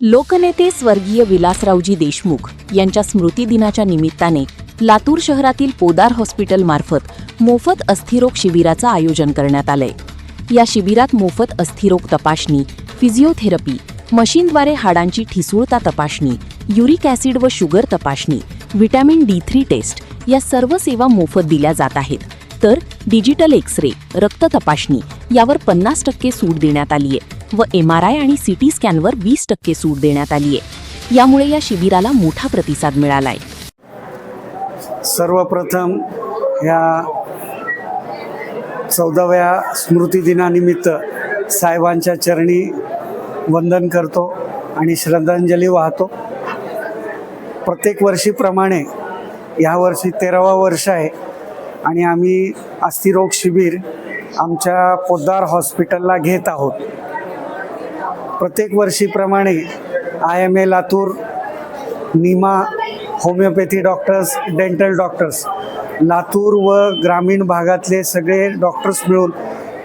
लोकनेते स्वर्गीय विलासरावजी देशमुख यांच्या स्मृतिदिनाच्या निमित्ताने लातूर शहरातील पोदार हॉस्पिटल मार्फत मोफत अस्थिरोग शिबिराचं आयोजन करण्यात आलंय। या शिबिरात मोफत अस्थिरोग तपासणी, फिजिओथेरपी, मशीनद्वारे हाडांची ठिसूळता तपासणी, युरिक ॲसिड व शुगर तपासणी, व्हिटॅमिन D3 टेस्ट या सर्व सेवा मोफत दिल्या जात आहेत। तर डिजिटल एक्स-रे, रक्त तपासणी यावर 50% सूट देण्यात आली आहे व MRI आणि CT स्कॅनवर 20% सूट देण्यात आली आहे। यामुळे या शिबिराला मोठा प्रतिसाद मिळालाय। सर्वप्रथम या 14व्या स्मृतिदिनानिमित्त साहेबांच्या चरणी वंदन करतो आणि श्रद्धांजली वाहतो। प्रत्येक वर्षीप्रमाणे यावर्षी 13वा वर्ष आहे आणि आम्ही अस्थिरोग शिबिर आमच्या पोद्दार हॉस्पिटलला घेत आहोत। प्रत्येक वर्षीप्रमाणे IMA Latur, NIMA, homeopathy doctors, dental doctors, Latur व ग्रामीण भागातले सगळे डॉक्टर्स मिळून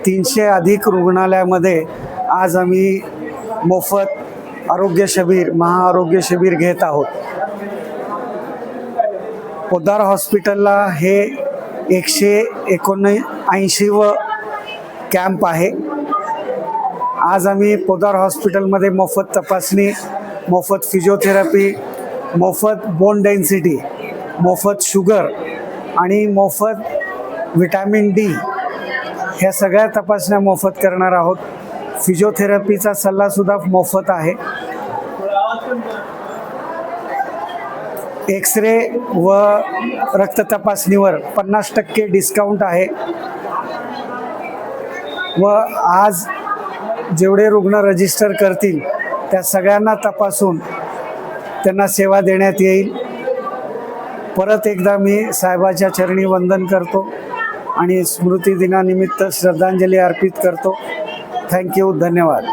300 अधिक रुग्णालयामध्ये आज आम्ही मोफत आरोग्य शिबिर, महाआरोग्य शिबिर घेत आहोत। पोद्दार हॉस्पिटलला हे 179व कॅम्प आहे। आज आम्ही पोद्दार हॉस्पिटलमध्ये मोफत तपासणी, मोफत फिजिओथेरपी, मोफत बोन डेन्सिटी, मोफत शुगर आणि मोफत व्हिटॅमिन D ह्या सगळ्या तपासण्या मोफत करणार आहोत। फिजिओथेरपीचा सल्लासुद्धा मोफत आहे। एक्स-रे व रक्त तपासणीवर 50% डिस्काउंट आहे व आज जेवढे रुग्ण रजिस्टर करतील त्या सगळ्यांना तपासून त्यांना सेवा देण्यात येईल। परत एकदा मी साहेबाच्या चरणी वंदन करतो आणि स्मृतिदिनानिमित्त श्रद्धांजली अर्पित करतो। थँक्यू, धन्यवाद।